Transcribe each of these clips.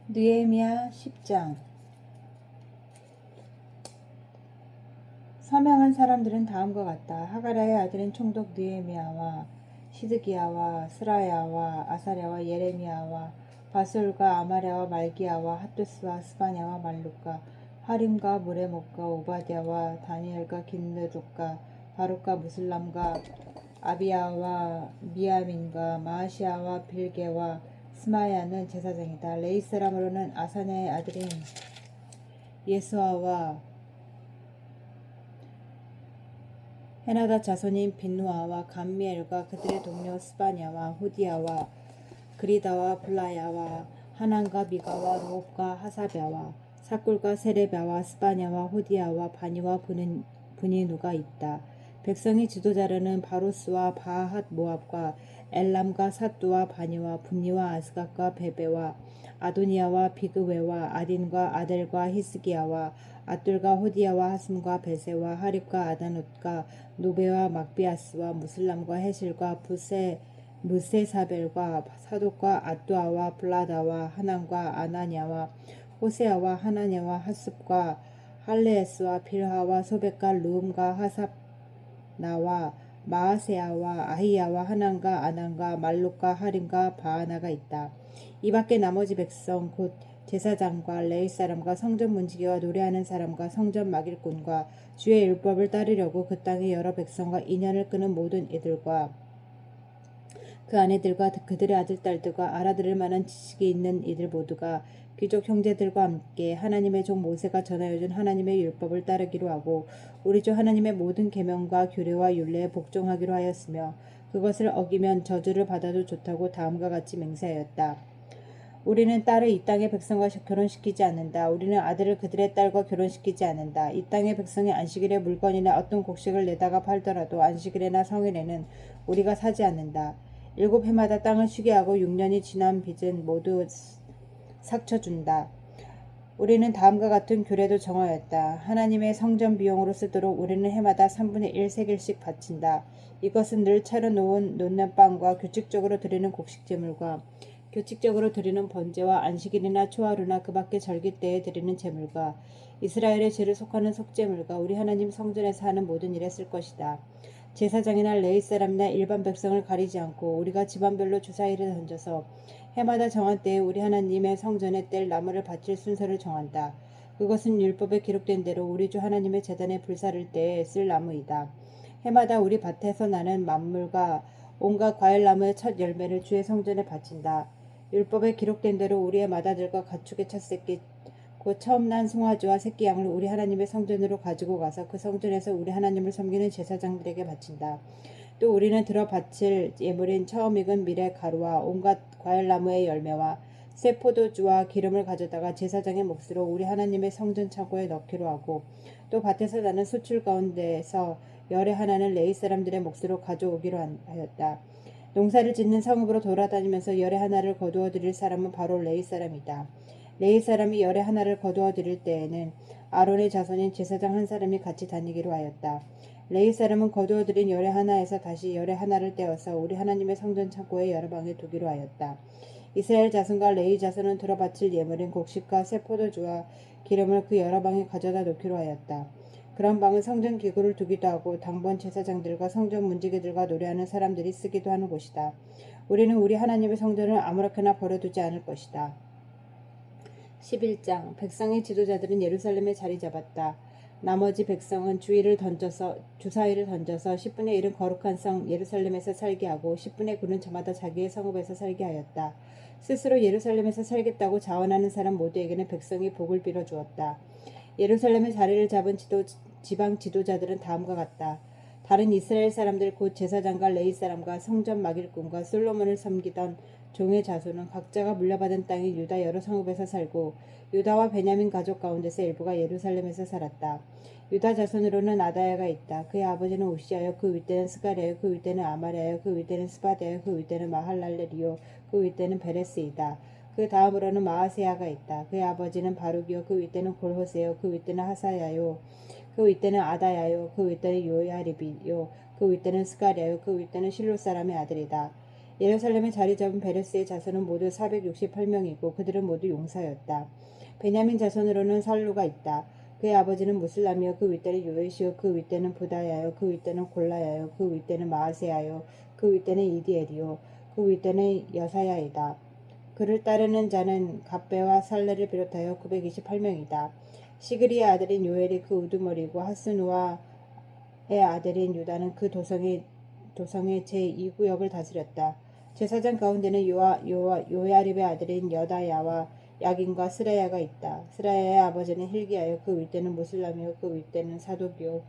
느헤미야 10장. 서명한 사람들은 다음과 같다. 하가랴의 아들인 총독 느헤미야와 시드기야와 스라야와 아사랴와 예레미야와 바술과 아마랴와 말기야와 핫두스와 스바냐와 말루카 하림과 무레목과 오바댜와 다니엘과 긴느둑과 바룩과 무슬람과 아비야와 미야민과 마아시야와 빌게와 스마야는 제사장이다. 레이 사람으로는 아사냐의 아들인 예수아와 헤나다 자손인 빈누아와 감미엘과 그들의 동료 스바냐와 호디야와 그리다와 블라야와 하난과 미가와 르홉과 하사랴와 사꿀과 세레랴와 스바냐와 호디야와 바니와 브니누가 있다. 백성의 지도자로는 바로스와 바핫 모압과 엘람과 사뚜와 바니와 분니와 아스갓과 베베와 아도니아와 비그웨와 아딘과 아델과 히스기야와 아둘과 호디야와 하슴과 베세와 하립과 아다노트가 노베와 막비아스와 무슬람과 헤실과 무세사벨과 사독과 아뚜아와 블라다와 하난과 아나냐와 호세아와 하나냐와 하습과 할레에스와 빌하와 소백과 르움과 하삽나와 마아세아와 아히야와 하난과 아난과 말룩과 하림과 바하나가 있다. 이 밖에 나머지 백성 곧 제사장과 레위 사람과 성전 문지기와 노래하는 사람과 성전 막일꾼과 주의 율법을 따르려고 그 땅의 여러 백성과 인연을 끄는 모든 이들과 그 아내들과 그들의 아들 딸들과 알아들을 만한 지식이 있는 이들 모두가 귀족 형제들과 함께 하나님의 종 모세가 전하여준 하나님의 율법을 따르기로 하고 우리 주 하나님의 모든 계명과 규례와 율례에 복종하기로 하였으며 그것을 어기면 저주를 받아도 좋다고 다음과 같이 맹세하였다. 우리는 딸을 이 땅의 백성과 결혼시키지 않는다. 우리는 아들을 그들의 딸과 결혼시키지 않는다. 이 땅의 백성이 안식일에 물건이나 어떤 곡식을 내다가 팔더라도 안식일에나 성일에는 우리가 사지 않는다. 7해마다 땅을 쉬게 하고 6년이 지난 빚은 모두 삭쳐준다. 우리는 다음과 같은 규례도 정하였다. 하나님의 성전 비용으로 쓰도록 우리는 해마다 3분의 1 세겔씩 바친다. 이것은 늘 차려놓은 놓는 빵과 규칙적으로 드리는 곡식 제물과 규칙적으로 드리는 번제와 안식일이나 초하루나 그 밖의 절기 때에 드리는 제물과 이스라엘의 죄를 속하는 속제물과 우리 하나님 성전에서 하는 모든 일에 쓸 것이다. 제사장이나 레위 사람이나 일반 백성을 가리지 않고 우리가 집안별로 주사위를 던져서 해마다 정한 때에 우리 하나님의 성전에 뗄 나무를 바칠 순서를 정한다. 그것은 율법에 기록된 대로 우리 주 하나님의 제단에 불사를 때에 쓸 나무이다. 해마다 우리 밭에서 나는 만물과 온갖 과일나무의 첫 열매를 주의 성전에 바친다. 율법에 기록된 대로 우리의 마다들과 가축의 첫 새끼 곧 처음 난 송아지와 새끼 양을 우리 하나님의 성전으로 가지고 가서 그 성전에서 우리 하나님을 섬기는 제사장들에게 바친다. 또 우리는 들어 바칠 예물인 처음 익은 밀의 가루와 온갖 과일나무의 열매와 새 포도주와 기름을 가져다가 제사장의 몫으로 우리 하나님의 성전 창고에 넣기로 하고 또 밭에서 나는 수출 가운데에서 열의 하나는 레위 사람들의 몫으로 가져오기로 하였다. 농사를 짓는 성읍으로 돌아다니면서 열의 하나를 거두어 드릴 사람은 바로 레위 사람이다. 레위 사람이 열의 하나를 거두어 드릴 때에는 아론의 자손인 제사장 한 사람이 같이 다니기로 하였다. 레위 사람은 거두어 드린 열의 하나에서 다시 열의 하나를 떼어서 우리 하나님의 성전 창고의 여러 방에 두기로 하였다. 이스라엘 자손과 레위 자손은 들어 바칠 예물인 곡식과 새 포도주와 기름을 그 여러 방에 가져다 놓기로 하였다. 그런 방은 성전 기구를 두기도 하고 당번 제사장들과 성전 문지기들과 노래하는 사람들이 쓰기도 하는 곳이다. 우리는 우리 하나님의 성전을 아무렇게나 버려두지 않을 것이다. 11장. 백성의 지도자들은 예루살렘에 자리 잡았다. 나머지 백성은 주사위를 던져서 10분의 1은 거룩한 성 예루살렘에서 살게 하고 10분의 9는 저마다 자기의 성읍에서 살게 하였다. 스스로 예루살렘에서 살겠다고 자원하는 사람 모두에게는 백성이 복을 빌어 주었다. 예루살렘에 자리를 잡은 지방 지도자들은 다음과 같다. 다른 이스라엘 사람들 곧 제사장과 레위 사람과 성전 막일꾼과 솔로몬을 섬기던 종의 자손은 각자가 물려받은 땅인 유다 여러 성읍에서 살고 유다와 베냐민 가족 가운데서 일부가 예루살렘에서 살았다. 유다 자손으로는 아다야가 있다. 그의 아버지는 우시아요. 그 윗대는 스가랴요. 그 윗대는 아마랴요. 그 윗대는 스바랴요. 그 윗대는 마할랄레리요. 그 윗대는 베레스이다. 그 다음으로는 마아세아가 있다. 그의 아버지는 바룩이요. 그 윗대는 골호세요. 그 윗대는 하사야요. 그 윗대는 아다야요. 그 윗대는 요야립이요. 그 윗대는 스가랴요. 그 윗대는 실로 사람의 아들이다. 예루살렘에 자리 잡은 베레스의 자손은 모두 468명이고 그들은 모두 용사였다. 베냐민 자손으로는 살루가 있다. 그의 아버지는 무슬람이요 그 윗대는 요에시요 그 윗대는 부다야요 그 윗대는 골라야요 그 윗대는 마아세야요 그 윗대는 이디엘이요 그 윗대는 여사야이다. 그를 따르는 자는 갑배와 살레를 비롯하여 928명이다. 시그리의 아들인 요엘이 그 우두머리고 하스누아의 아들인 유다는 그 도성의 제2구역을 다스렸다. 제사장 가운데는 요야립의 아들인 여다야와 야긴과 스라야가 있다. 스라야의 아버지는 힐기야요 그 윗대는 무슬람이요 그 윗대는 사독이요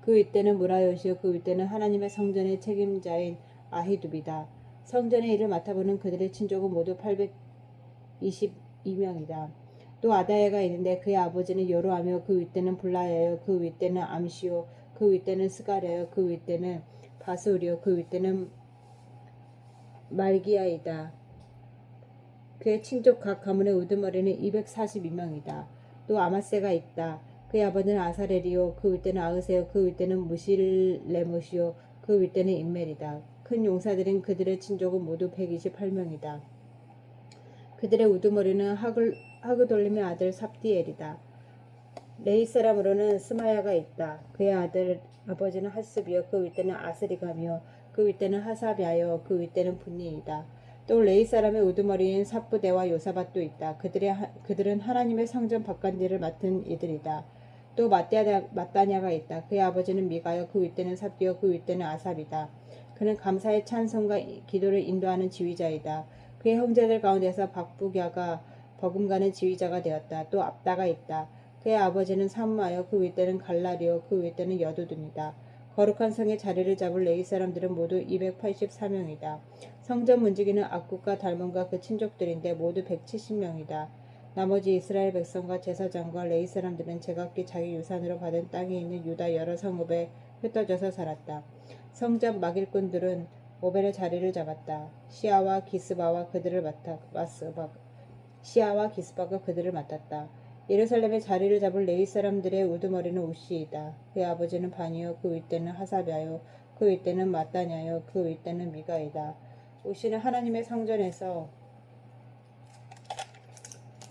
그 윗대는 무라요시요 그 윗대는 하나님의 성전의 책임자인 아히둡이다. 성전의 일을 맡아보는 그들의 친족은 모두 822명이다. 또 아다야가 있는데 그의 아버지는 여로하며 그 윗대는 블라야요 그 윗대는 암시요 그 윗대는 스가랴요 그 윗대는 바스울이요 그 윗대는 말기야이다. 그의 친족 각 가문의 우두머리는 242명이다. 또 아마세가 있다. 그의 아버지는 아사렐이요 그 윗대는 아으세요 그 윗대는 무실레못이요 그 윗대는 인멜이다. 큰 용사들인 그들의 친족은 모두 128명이다. 그들의 우두머리는 하그돌림의 아들 삽디엘이다. 레이 사람으로는 스마야가 있다. 그의 아버지는 하스비요 그 윗대는 아스리감이요 그 윗대는 하사비아요 그 윗대는 분니이다. 또 레이 사람의 우두머리인 삽부대와 요사밭도 있다. 그들은 하나님의 성전 바깥일을 맡은 이들이다. 또 마따냐가 있다. 그의 아버지는 미가요 그 윗대는 삽디요 그 윗대는 아삽이다. 그는 감사의 찬송과 기도를 인도하는 지휘자이다. 그의 형제들 가운데서 박부갸가 버금가는 지휘자가 되었다. 또 압다가 있다. 그의 아버지는 삼마요 그 윗대는 갈라리요 그 윗대는 여두둔이다. 거룩한 성의 자리를 잡을 레위 사람들은 모두 284명이다. 성전 문지기는 악국과 달몬과 그 친족들인데 모두 170명이다. 나머지 이스라엘 백성과 제사장과 레위 사람들은 제각기 자기 유산으로 받은 땅에 있는 유다 여러 성읍에 흩어져서 살았다. 성전 막일꾼들은 오벨의 자리를 잡았다. 시아와 기스바가 그들을 맡았다. 예루살렘의 자리를 잡을 레위 사람들의 우두머리는 우시이다. 그의 아버지는 바니요 그 윗대는 하사비아요 그 윗대는 마따냐요 그 윗대는 미가이다. 우시는 하나님의 성전에서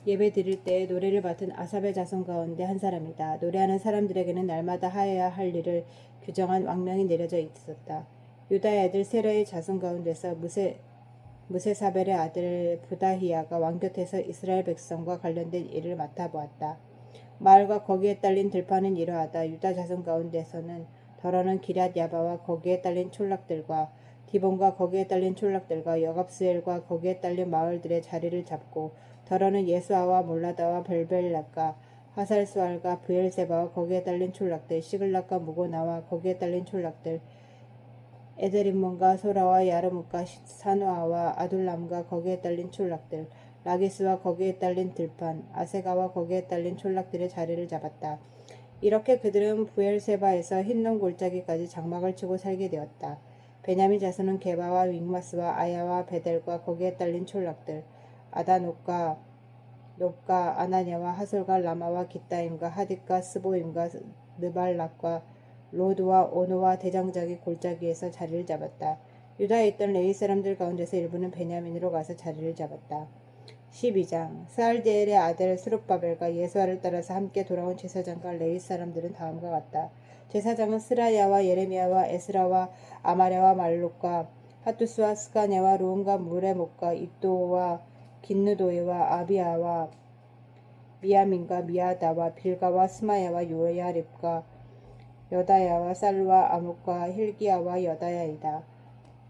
예배 드릴 때에 노래를 맡은 아삽의 자손 가운데 한 사람이다. 노래하는 사람들에게는 날마다 하여야 할 일을 규정한 왕명이 내려져 있었다. 유다의 아들 세라의 자손 가운데서 무세사벨의 아들 부다히야가 왕 곁에서 이스라엘 백성과 관련된 일을 맡아보았다. 마을과 거기에 딸린 들판은 이러하다. 유다 자손 가운데서는 더러는 기럇 야바와 거기에 딸린 촌락들과 디본과 거기에 딸린 촌락들과 여갑스엘과 거기에 딸린 마을들의 자리를 잡고 더러는 예수아와 몰라다와 벨벨락과 하살수알과 브엘세바와 거기에 딸린 촌락들 시글락과 무고나와 거기에 딸린 촌락들 에드림몬과 소라와 야르뭇과 사노아와 아둘람과 거기에 딸린 촌락들 라기스와 거기에 딸린 들판 아세가와 거기에 딸린 촌락들의 자리를 잡았다. 이렇게 그들은 부엘세바에서 흰놈 골짜기까지 장막을 치고 살게 되었다. 베냐민 자손은 게바와 윙마스와 아야와 베델과 거기에 딸린 촌락들 아다녹과 높과 아나냐와 하솔과 라마와 기타임과 하딕과 스보임과 느발락과 로드와 오노와 대장작이 골짜기에서 자리를 잡았다. 유다에 있던 레위 사람들 가운데서 일부는 베냐민으로 가서 자리를 잡았다. 12장 스알디엘의 아들 스룹바벨과 예수아를 따라서 함께 돌아온 제사장과 레위 사람들은 다음과 같다. 제사장은 스라야와 예레미야와 에스라와 아마랴와 말록과 하투스와 스가냐와 루온과 무레목과 입도와 긴느도이와 아비야와 미야민과 미야다와 빌가와 스마야와 요야립과 여다야와 살루와 아목과 힐기야와 여다야이다.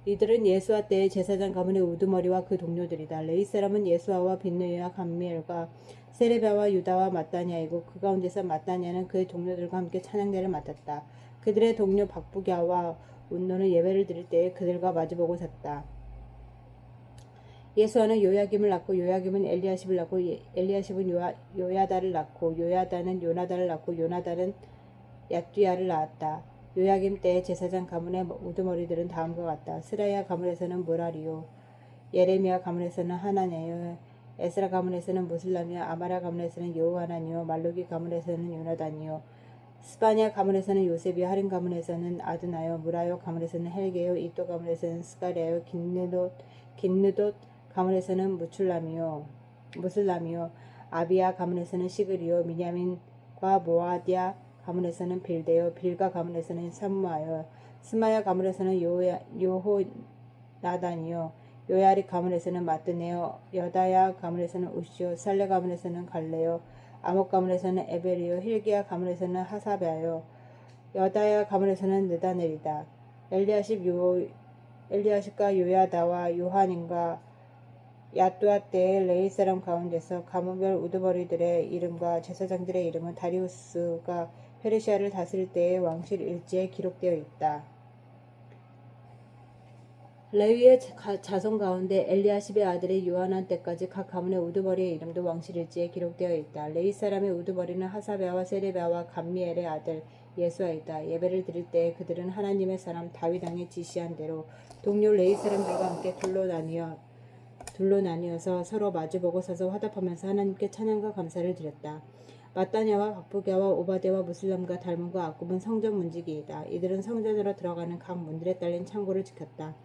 이들은 예수아 때의 제사장 가문의 우두머리와 그 동료들이다. 레위 사람은 예수아와 빈느이와 감미엘과 세레바와 유다와 마따냐이고 그 가운데서 마따냐는 그의 동료들과 함께 찬양대를 맡았다. 그들의 동료 박부갸와 운노는 예배를 드릴 때에 그들과 마주보고 섰다. 예수아는 요야김을 낳고 요야김은 엘리야십을 낳고 엘리야십은 요야다를 낳고 요야다는 요나다를 낳고 요나다는 얏두야를 낳았다. 요야김 때의 제사장 가문의 우두머리들은 다음과 같다. 스라야 가문에서는 무라리요 예레미야 가문에서는 하나냐요 에스라 가문에서는 무슬람이요 아마랴 가문에서는 여호하나니요 말루기 가문에서는 요나단이요 스바냐 가문에서는 요셉이요 하림 가문에서는 아드나요 무라요 가문에서는 헬게요 이또 가문에서는 스가랴요 긴느돗 가문에서는 무술람이요 아비야 가문에서는 시글이요 미냐민과 모아디아 가문에서는 빌데요 빌가 가문에서는 삼마요 스마야 가문에서는 요호나단이요 요야리 가문에서는 마뜨네요 여다야 가문에서는 우시요 살레 가문에서는 갈레요 아목 가문에서는 에벨이요 힐기야 가문에서는 하사베요 여다야 가문에서는 느다넬이다 엘리야십과 요야다와 요한인과 야뚜아 때의 레위 사람 가운데서 가문별 우두머리들의 이름과 제사장들의 이름은 다리우스가 페르시아를 다스릴 때의 왕실 일지에 기록되어 있다. 레위의 자손 가운데 엘리야십의 아들의 요하난 때까지 각 가문의 우두머리의 이름도 왕실 일지에 기록되어 있다. 레위 사람의 우두머리는 하사베아와 세레베아와 감미엘의 아들 예수아이다. 예배를 드릴 때 그들은 하나님의 사람 다윗 왕이 지시한 대로 동료 레위 사람들과 함께 둘로 나뉘어서 서로 마주보고 서서 화답하면서 하나님께 찬양과 감사를 드렸다. 마따냐와 박부랴와 오바데와 무슬람과 달문과 아굽은 성전 문지기이다. 이들은 성전으로 들어가는 각 문들에 딸린 창고를 지켰다.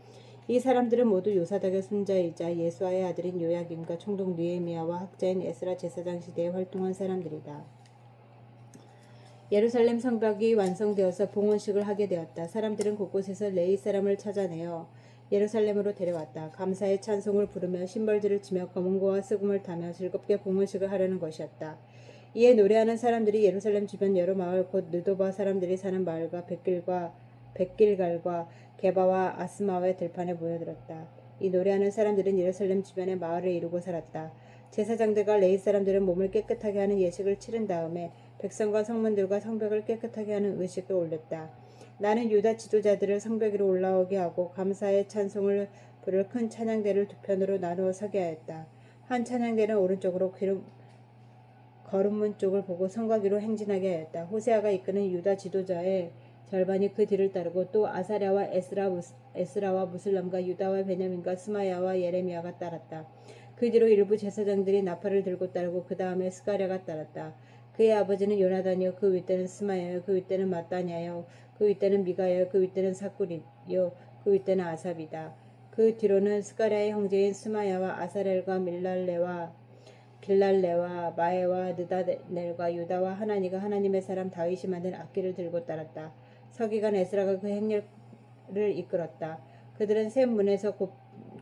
이 사람들은 모두 요사닥의 손자이자 예수아의 아들인 요야김과 총독 느헤미야와 학자인 에스라 제사장 시대에 활동한 사람들이다. 예루살렘 성벽이 완성되어서 봉헌식을 하게 되었다. 사람들은 곳곳에서 레위 사람을 찾아내어 예루살렘으로 데려왔다. 감사의 찬송을 부르며 신벌들을 치며 검은고와 수금을 타며 즐겁게 봉헌식을 하려는 것이었다. 이에 노래하는 사람들이 예루살렘 주변 여러 마을 곧 느도바 사람들이 사는 마을과 백길갈과 게바와 아스마와의 들판에 모여들었다. 이 노래하는 사람들은 예루살렘 주변의 마을을 이루고 살았다. 제사장들과 레위 사람들은 몸을 깨끗하게 하는 예식을 치른 다음에 백성과 성문들과 성벽을 깨끗하게 하는 의식을 올렸다. 나는 유다 지도자들을 성벽 위로 올라오게 하고 감사의 찬송을 부를 큰 찬양대를 두 편으로 나누어 서게 하였다. 한 찬양대는 오른쪽으로 거름문 쪽을 보고 성곽 위로 행진하게 하였다. 호세아가 이끄는 유다 지도자의 절반이 그 뒤를 따르고 또 아사랴와 에스라와 무슬람과 유다와 베냐민과 스마야와 예레미야가 따랐다. 그 뒤로 일부 제사장들이 나팔을 들고 따르고 그 다음에 스가랴가 따랐다. 그의 아버지는 요나단이요 그 윗대는 스마야요 그 윗대는 마따냐요 그 윗대는 미가요 그 윗대는 사꾸리요 그 윗대는 아삽이다. 그 뒤로는 스가랴의 형제인 스마야와 아사렐과 빌랄레와 마에와 느다넬과 유다와 하나니가 하나님의 사람 다윗이 만든 악기를 들고 따랐다. 서기관 에스라가 그 행렬을 이끌었다. 그들은 새 문에서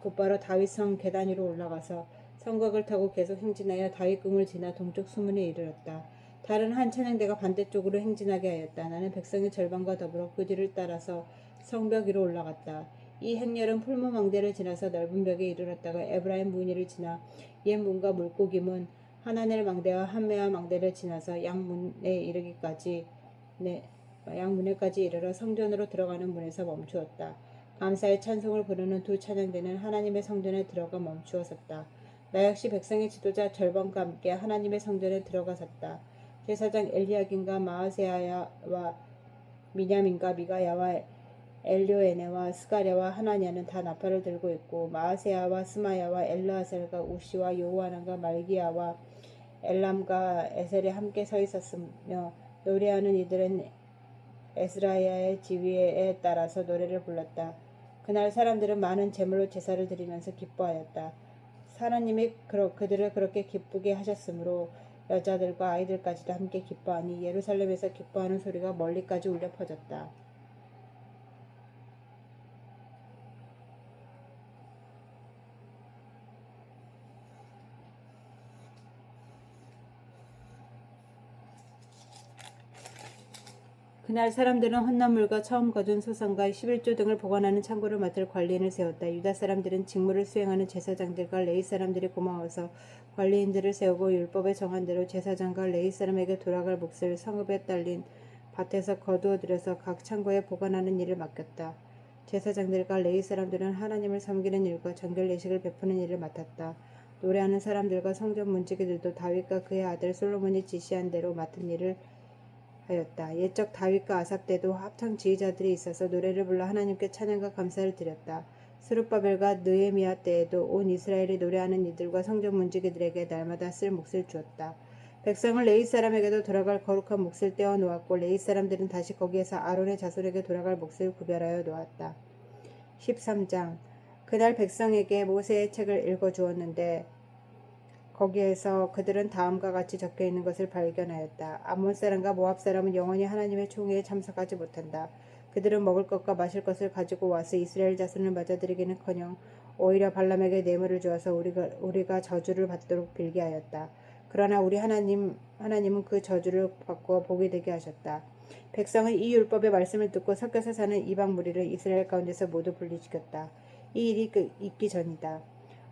곧바로 다윗성 계단 위로 올라가서 성곽을 타고 계속 행진하여 다윗궁을 지나 동쪽 수문에 이르렀다. 다른 한 찬양대가 반대쪽으로 행진하게 하였다. 나는 백성의 절반과 더불어 그 뒤를 따라서 성벽 위로 올라갔다. 이 행렬은 풀무망대를 지나서 넓은 벽에 이르렀다가 에브라임 문이를 지나 옛 문과 물고기 문, 하나넬 망대와 한메아 망대를 지나서 양문에까지 이르러 성전으로 들어가는 문에서 멈추었다. 감사의 찬송을 부르는 두 찬양대는 하나님의 성전에 들어가 멈추어 섰다. 나 역시 백성의 지도자 절반과 함께 하나님의 성전에 들어가 섰다. 제사장 엘리야김과 마아세야와 미냐민과 미가야와 엘료에네와 스가랴와 하나냐는 다 나팔을 들고 있고 마아세야와 스마야와 엘르아셀과 우시와 요하난과 말기야와 엘람과 에셀이 함께 서 있었으며 노래하는 이들은 에스라야의 지휘에 따라서 노래를 불렀다. 그날 사람들은 많은 제물로 제사를 드리면서 기뻐하였다. 하나님이 그들을 그렇게 기쁘게 하셨으므로 여자들과 아이들까지도 함께 기뻐하니 예루살렘에서 기뻐하는 소리가 멀리까지 울려 퍼졌다. 그날 사람들은 헌나물과 처음 거둔 소상과 11조 등을 보관하는 창고를 맡을 관리인을 세웠다. 유다 사람들은 직무를 수행하는 제사장들과 레위 사람들이 고마워서 관리인들을 세우고 율법에 정한 대로 제사장과 레위 사람에게 돌아갈 몫을 성읍에 딸린 밭에서 거두어 들여서 각 창고에 보관하는 일을 맡겼다. 제사장들과 레위 사람들은 하나님을 섬기는 일과 정결 예식을 베푸는 일을 맡았다. 노래하는 사람들과 성전 문지기들도 다윗과 그의 아들 솔로몬이 지시한 대로 맡은 일을 하였다. 옛적 다윗과 아삽 때도 합창 지휘자들이 있어서 노래를 불러 하나님께 찬양과 감사를 드렸다. 스룹바벨과 느헤미야 때에도 온 이스라엘이 노래하는 이들과 성전 문지기들에게 날마다 쓸 몫을 주었다. 백성을 레위 사람에게도 돌아갈 거룩한 몫을 떼어 놓았고 레위 사람들은 다시 거기에서 아론의 자손에게 돌아갈 몫을 구별하여 놓았다. 13장 그날 백성에게 모세의 책을 읽어주었는데 거기에서 그들은 다음과 같이 적혀 있는 것을 발견하였다. 아몬 사람과 모압 사람은 영원히 하나님의 총회에 참석하지 못한다. 그들은 먹을 것과 마실 것을 가지고 와서 이스라엘 자손을 맞아들이기는커녕 오히려 발람에게 뇌물을 주어서 우리가 저주를 받도록 빌게 하였다. 그러나 우리 하나님은 그 저주를 바꾸어 복이 되게 하셨다. 백성은 이 율법의 말씀을 듣고 섞여서 사는 이방 무리를 이스라엘 가운데서 모두 분리시켰다. 이 일이 있기 전이다.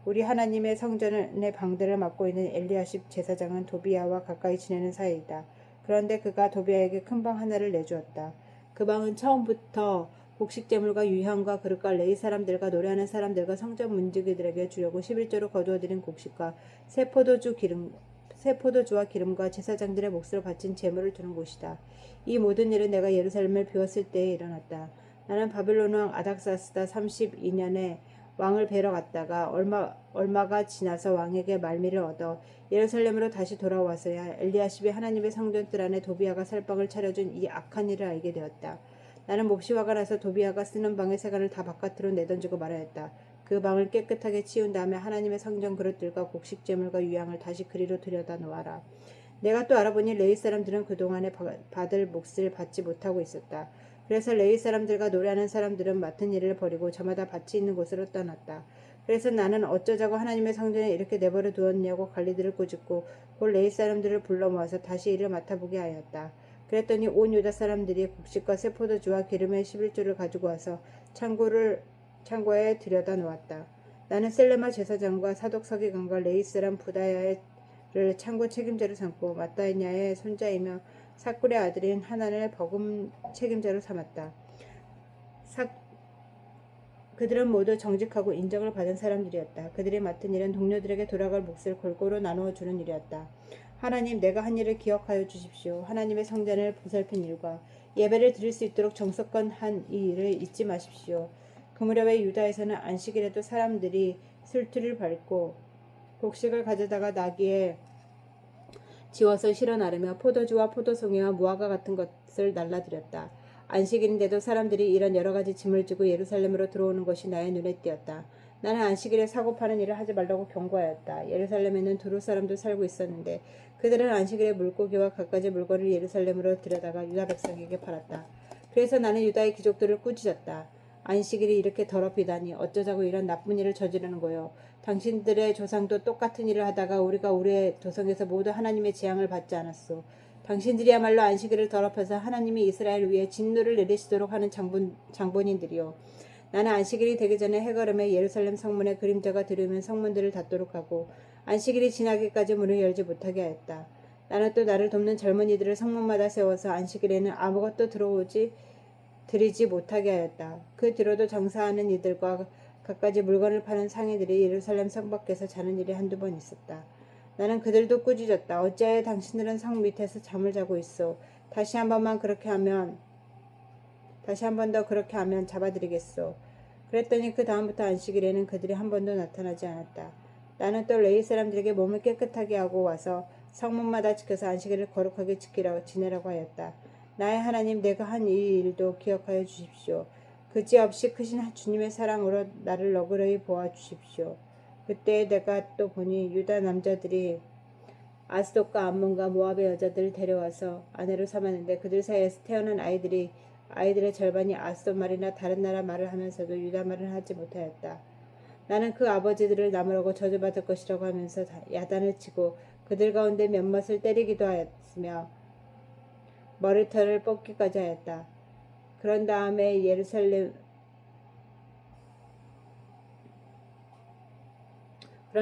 우리 하나님의 성전의 방들을 맡고 있는 엘리야십 제사장은 도비야와 가까이 지내는 사이이다. 그런데 그가 도비야에게 큰 방 하나를 내주었다. 그 방은 처음부터 곡식제물과 유향과 그릇과 레위 사람들과 노래하는 사람들과 성전 문지기들에게 주려고 11조로 거두어들인 곡식과 새 포도주와 기름과 제사장들의 몫으로 바친 제물을 두는 곳이다. 이 모든 일은 내가 예루살렘을 비웠을 때에 일어났다. 나는 바벨론 왕 아닥사스다 32년에 왕을 뵈러 갔다가 얼마가 지나서 왕에게 말미를 얻어 예루살렘으로 다시 돌아와서야 엘리야십이 하나님의 성전 뜰 안에 도비야가 살 방을 차려준 이 악한 일을 알게 되었다. 나는 몹시 화가 나서 도비야가 쓰는 방의 세간을 다 바깥으로 내던지고 말하였다. 그 방을 깨끗하게 치운 다음에 하나님의 성전 그릇들과 곡식제물과 유향을 다시 그리로 들여다 놓아라. 내가 또 알아보니 레위 사람들은 그동안에 받을 몫을 받지 못하고 있었다. 그래서 레위 사람들과 노래하는 사람들은 맡은 일을 버리고 저마다 밭이 있는 곳으로 떠났다. 그래서 나는 어쩌자고 하나님의 성전에 이렇게 내버려 두었냐고 관리들을 꾸짖고 곧 레위 사람들을 불러 모아서 다시 일을 맡아보게 하였다. 그랬더니 온 유다 사람들이 곡식과 새 포도주와 기름의 11조를 가지고 와서 창고에 들여다 놓았다. 나는 셀레마 제사장과 사독 서기관과 레위 사람 부다야를 창고 책임자로 삼고 마따냐의 손자이며 사꿀의 아들인 하난을 버금 책임자로 삼았다. 그들은 모두 정직하고 인정을 받은 사람들이었다. 그들이 맡은 일은 동료들에게 돌아갈 몫을 골고루 나누어 주는 일이었다. 하나님, 내가 한 일을 기억하여 주십시오. 하나님의 성전을 보살핀 일과 예배를 드릴 수 있도록 정석권 한 이 일을 잊지 마십시오. 그 무렵에 유다에서는 안식일에도 사람들이 술틀을 밟고 곡식을 가져다가 나귀에 지워서 실어 나르며 포도주와 포도송이와 무화과 같은 것을 날라드렸다. 안식일인데도 사람들이 이런 여러 가지 짐을 지고 예루살렘으로 들어오는 것이 나의 눈에 띄었다. 나는 안식일에 사고 파는 일을 하지 말라고 경고하였다. 예루살렘에는 두루 사람도 살고 있었는데 그들은 안식일에 물고기와 갖가지 물건을 예루살렘으로 들여다가 유다 백성에게 팔았다. 그래서 나는 유다의 귀족들을 꾸짖었다. 안식일이 이렇게 더럽히다니 어쩌자고 이런 나쁜 일을 저지르는 거요. 당신들의 조상도 똑같은 일을 하다가 우리가 우리의 도성에서 모두 하나님의 재앙을 받지 않았소. 당신들이야말로 안식일을 더럽혀서 하나님이 이스라엘 위에 진노를 내리시도록 하는 장본인들이요. 나는 안식일이 되기 전에 해걸음에 예루살렘 성문에 그림자가 들으면 성문들을 닫도록 하고 안식일이 지나기까지 문을 열지 못하게 하였다. 나는 또 나를 돕는 젊은이들을 성문마다 세워서 안식일에는 아무것도 들이지 못하게 하였다. 그 뒤로도 장사하는 이들과 갖가지 물건을 파는 상인들이 예루살렘 성 밖에서 자는 일이 한두 번 있었다. 나는 그들도 꾸짖었다. 어찌하여 당신들은 성 밑에서 잠을 자고 있어. 다시 한 번 더 그렇게 하면 잡아드리겠소. 그랬더니 그 다음부터 안식일에는 그들이 한 번도 나타나지 않았다. 나는 또 레위 사람들에게 몸을 깨끗하게 하고 와서 성문마다 지켜서 안식일을 거룩하게 지내라고 하였다. 나의 하나님, 내가 한 이 일도 기억하여 주십시오. 그지없이 크신 주님의 사랑으로 나를 너그러이 보아 주십시오. 그때 내가 또 보니 유다 남자들이 아스돗과 암몬과 모압의 여자들을 데려와서 아내로 삼았는데 그들 사이에서 태어난 아이들의 절반이 아스돗 말이나 다른 나라 말을 하면서도 유다 말을 하지 못하였다. 나는 그 아버지들을 나무라고 저주받을 것이라고 하면서 야단을 치고 그들 가운데 몇몇을 때리기도 하였으며 머리털을 뽑기까지 하였다. 그런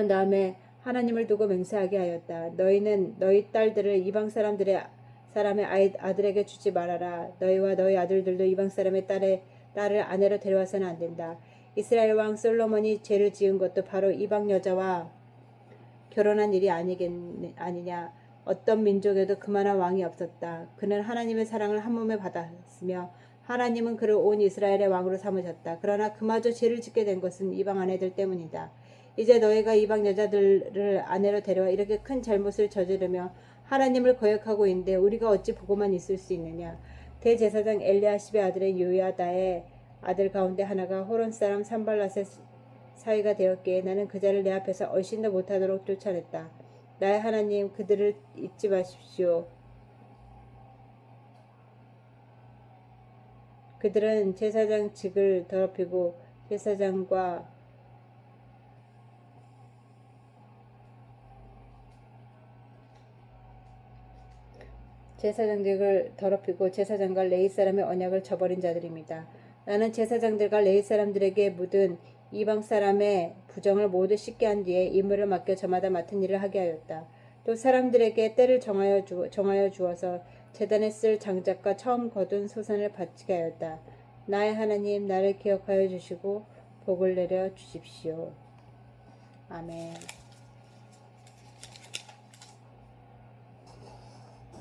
다음에 하나님을 두고 맹세하게 하였다. 너희는 너희 딸들을 이방 사람의 아들에게 주지 말아라. 너희와 너희 아들들도 이방 사람의 딸을 아내로 데려와서는 안 된다. 이스라엘 왕 솔로몬이 죄를 지은 것도 바로 이방 여자와 결혼한 일이 아니냐. 어떤 민족에도 그만한 왕이 없었다. 그는 하나님의 사랑을 한 몸에 받았으며 하나님은 그를 온 이스라엘의 왕으로 삼으셨다. 그러나 그마저 죄를 짓게 된 것은 이방 아내들 때문이다. 이제 너희가 이방 여자들을 아내로 데려와 이렇게 큰 잘못을 저지르며 하나님을 거역하고 있는데 우리가 어찌 보고만 있을 수 있느냐. 대제사장 엘리야십의 아들인 요야다의 아들 가운데 하나가 호론 사람 산발랏의 사이가 되었기에 나는 그 자를 내 앞에서 얼씬도 못하도록 쫓아냈다. 나의 하나님, 그들을 잊지 마십시오. 그들은 제사장 직을 더럽히고 제사장직을 더럽히고 제사장과 레위 사람의 언약을 저버린 자들입니다. 나는 제사장들과 레위 사람들에게 묻은 이방 사람의 부정을 모두 씻게 한 뒤에 임무를 맡겨 저마다 맡은 일을 하게 하였다. 또 사람들에게 때를 정하여 주어서 제단에 쓸 장작과 처음 거둔 소산을 바치게 하였다. 나의 하나님, 나를 기억하여 주시고 복을 내려 주십시오. 아멘.